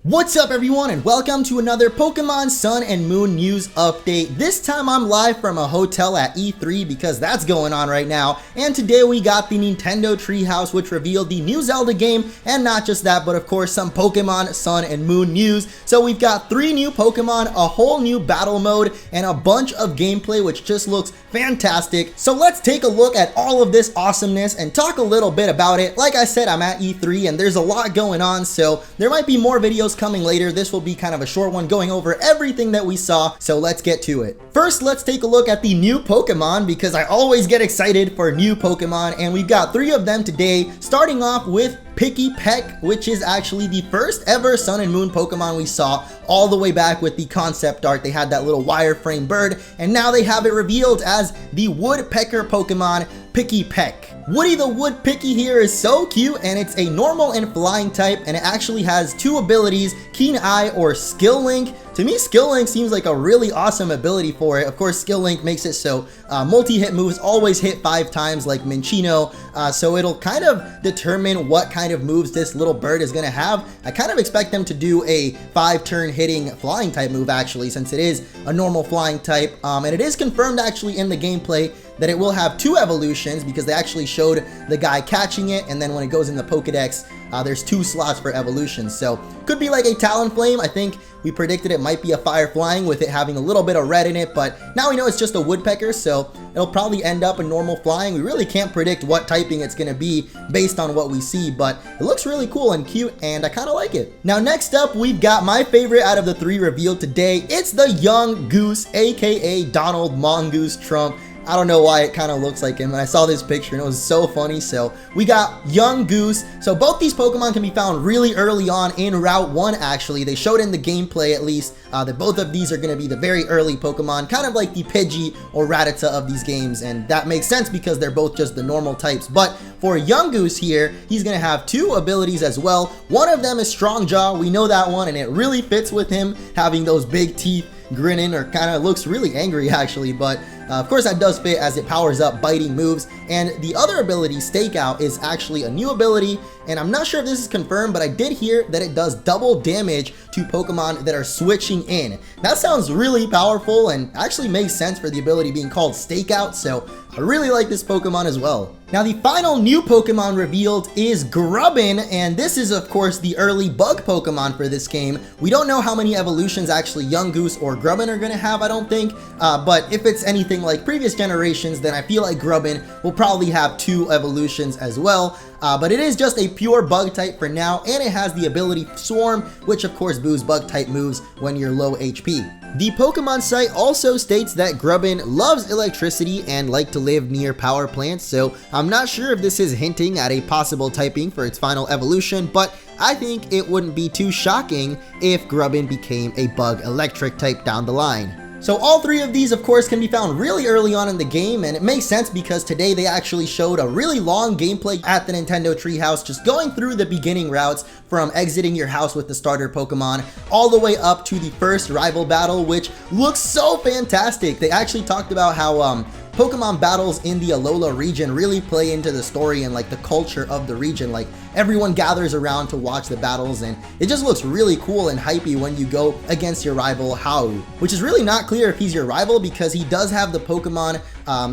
What's up everyone and welcome to another Pokemon Sun and Moon news update. This time I'm live from a hotel at E3 because that's going on right now, and today we got the Nintendo Treehouse which revealed the new Zelda game, and not just that but of course some Pokemon Sun and Moon news. So we've got 3 new Pokemon, a whole new battle mode, and a bunch of gameplay which just looks fantastic. So let's take a look at all of this awesomeness and talk a little bit about it. Like I said, I'm at E3 and there's a lot going on, so there might be more videos coming later. This will be kind of a short one going over everything that we saw, so let's get to it. First, let's take a look at the new Pokemon because I always get excited for new Pokemon, and we've got 3 of them today, starting off with Pikipek, which is actually the first ever Sun and Moon Pokemon we saw all the way back with the concept art. They had that little wireframe bird, and now they have it revealed as the Woodpecker Pokemon, Pikipek. Woody the Woodpecky here is so cute, and it's a normal and flying type, and it actually has 2 abilities, Keen Eye or Skill Link. To me, Skill Link seems like a really awesome ability for it. Of course, Skill Link makes it so multi-hit moves always hit 5 times like Minchino, so it'll kind of determine what kind of moves this little bird is going to have. I kind of expect them to do a 5-turn hitting flying type move actually, since it is a normal flying type, and it is confirmed actually in the gameplay that it will have 2 evolutions because they actually showed the guy catching it, and then when it goes in the Pokedex, there's 2 slots for evolutions. So could be like a Talonflame. I think we predicted it might be a Fire Flying with it having a little bit of red in it, but now we know it's just a Woodpecker, so it'll probably end up a normal Flying. We really can't predict what typing it's going to be based on what we see, but it looks really cool and cute, and I kind of like it. Now next up, we've got my favorite out of the 3 revealed today. It's the Yungoos, aka Donald Mongoose Trump. I don't know why it kind of looks like him, and I saw this picture and it was so funny. So we got Yungoos. So both these Pokemon can be found really early on in Route 1 actually. They showed in the gameplay at least that both of these are going to be the very early Pokemon, kind of like the Pidgey or Rattata of these games, and that makes sense because they're both just the normal types. But for Yungoos here, he's going to have 2 abilities as well. One of them is Strong Jaw. We know that one, and it really fits with him having those big teeth, grinning, or kind of looks really angry actually, but of course that does fit as it powers up biting moves. And the other ability, Stakeout, is actually a new ability, and I'm not sure if this is confirmed, but I did hear that it does double damage to Pokemon that are switching in. That sounds really powerful and actually makes sense for the ability being called Stakeout, so I really like this Pokemon as well. Now the final new Pokemon revealed is Grubbin, and this is of course the early bug Pokemon for this game. We don't know how many evolutions actually Yungoos or Grubbin are going to have, I don't think, but if it's anything like previous generations, then I feel like Grubbin will probably have 2 evolutions as well. But it is just a pure bug type for now, and it has the ability Swarm, which of course boosts bug type moves when you're low HP. The Pokemon site also states that Grubbin loves electricity and like to live near power plants, so I'm not sure if this is hinting at a possible typing for its final evolution, but I think it wouldn't be too shocking if Grubbin became a bug electric type down the line. So all 3 of these of course can be found really early on in the game, and it makes sense because today they actually showed a really long gameplay at the Nintendo Treehouse, just going through the beginning routes from exiting your house with the starter Pokemon all the way up to the first rival battle, which looks so fantastic. They actually talked about how Pokemon battles in the Alola region really play into the story and like the culture of the region. Like everyone gathers around to watch the battles, and it just looks really cool and hypey when you go against your rival Hau, which is really not clear if he's your rival because he does have the Pokemon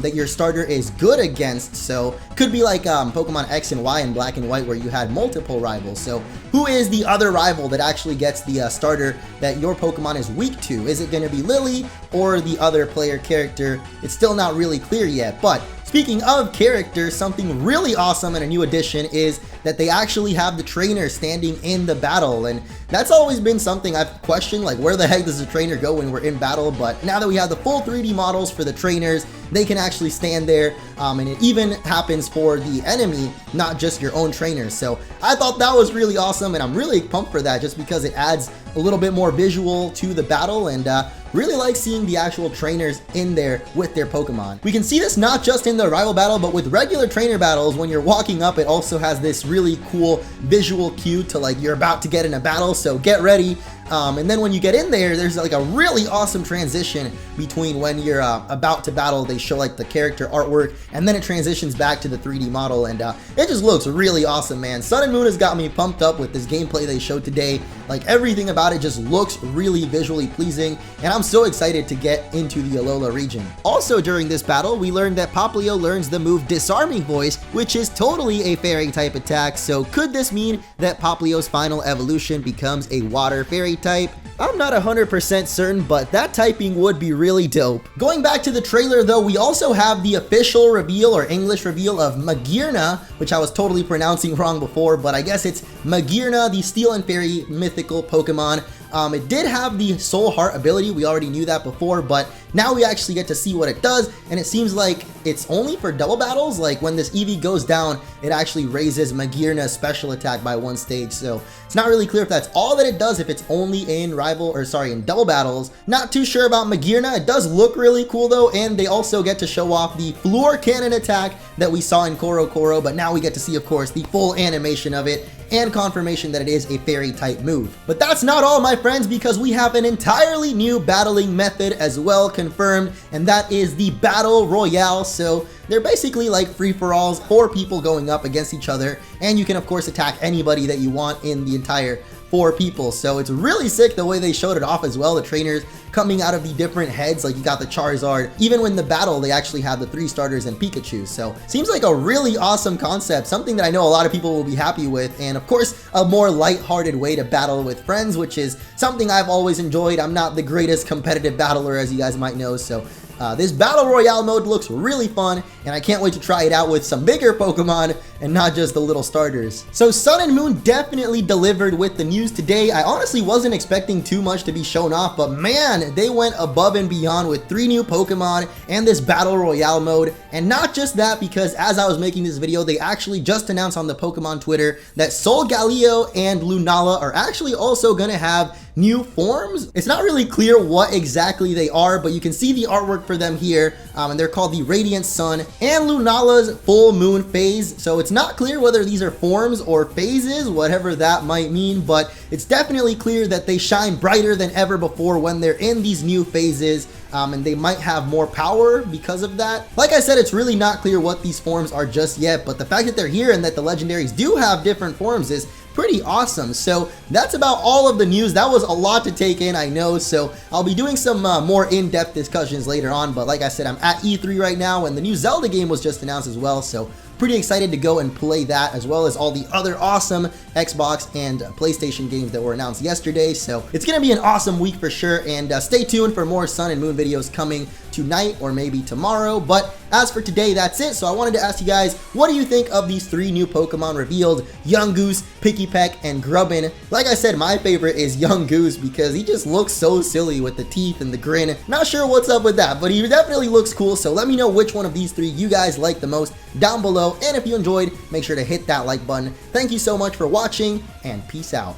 that your starter is good against. So could be like Pokemon X and Y and Black and White where you had multiple rivals. So who is the other rival that actually gets the starter that your Pokemon is weak to? Is it going to be Lily or the other player character? It's still not really clear yet, but speaking of characters, something really awesome and a new addition is that they actually have the trainer standing in the battle, and that's always been something I've questioned, like where the heck does the trainer go when we're in battle? But now that we have the full 3D models for the trainers, they can actually stand there, and it even happens for the enemy, not just your own trainers. So I thought that was really awesome, and I'm really pumped for that just because it adds a little bit more visual to the battle, and really like seeing the actual trainers in there with their Pokemon. We can see this not just in the rival battle, but with regular trainer battles. When you're walking up, it also has this really cool visual cue to like you're about to get in a battle, so get ready. And then when you get in there, there's like a really awesome transition between when you're about to battle. They show like the character artwork, and then it transitions back to the 3D model, and it just looks really awesome, man. Sun and Moon has got me pumped up with this gameplay they showed today. Like, everything about it just looks really visually pleasing, and I'm so excited to get into the Alola region. Also during this battle, we learned that Poplio learns the move Disarming Voice, which is totally a fairy type attack. So could this mean that Poplio's final evolution becomes a water fairy type? I'm not 100% certain, but that typing would be really dope. Going back to the trailer though, we also have the official reveal or English reveal of Magearna, which I was totally pronouncing wrong before, but I guess it's Magearna, the Steel and Fairy mythical Pokemon. It did have the Soul Heart ability, we already knew that before, but now we actually get to see what it does, and it seems like it's only for double battles. Like when this EV goes down, it actually raises Magearna's special attack by 1 stage, so it's not really clear if that's all that it does, if it's only in in double battles. Not too sure about Magearna. It does look really cool though, and they also get to show off the floor cannon attack that we saw in Koro Koro, but now we get to see, of course, the full animation of it and confirmation that it is a fairy type move. But that's not all, my friends, because we have an entirely new battling method as well confirmed, and that is the Battle Royale. So they're basically like free-for-alls, 4 people going up against each other, and you can of course attack anybody that you want in the entire 4 people. So it's really sick the way they showed it off as well. The trainers coming out of the different heads, like you got the Charizard. Even when the battle, they actually have the 3 starters and Pikachu. So seems like a really awesome concept, something that I know a lot of people will be happy with, and of course a more light-hearted way to battle with friends, which is something I've always enjoyed. I'm not the greatest competitive battler, as you guys might know, so this Battle Royale mode looks really fun, and I can't wait to try it out with some bigger Pokemon and not just the little starters. So Sun and Moon definitely delivered with the news today. I honestly wasn't expecting too much to be shown off, but man, they went above and beyond with 3 new Pokemon and this Battle Royale mode. And not just that, because as I was making this video, they actually just announced on the Pokemon Twitter that Solgaleo and Lunala are actually also gonna have new forms. It's not really clear what exactly they are, but you can see the artwork for them here, and they're called the Radiant Sun and Lunala's Full Moon Phase. So it's not clear whether these are forms or phases, whatever that might mean, but it's definitely clear that they shine brighter than ever before when they're in these new phases, and they might have more power because of that. Like I said, it's really not clear what these forms are just yet, but the fact that they're here and that the legendaries do have different forms is pretty awesome. So that's about all of the news. That was a lot to take in, I know, so I'll be doing some more in-depth discussions later on, but like I said, I'm at E3 right now, and the new Zelda game was just announced as well, so pretty excited to go and play that, as well as all the other awesome Xbox and PlayStation games that were announced yesterday. So it's gonna be an awesome week for sure, and stay tuned for more Sun and Moon videos coming tonight or maybe tomorrow. But as for today, that's it. So I wanted to ask you guys, what do you think of these 3 new Pokemon revealed? Yungoos, Pikipek, and Grubbin. Like I said, my favorite is Yungoos because he just looks so silly with the teeth and the grin. Not sure what's up with that, but he definitely looks cool. So let me know which one of these 3 you guys like the most down below. And if you enjoyed, make sure to hit that like button. Thank you so much for watching, and peace out.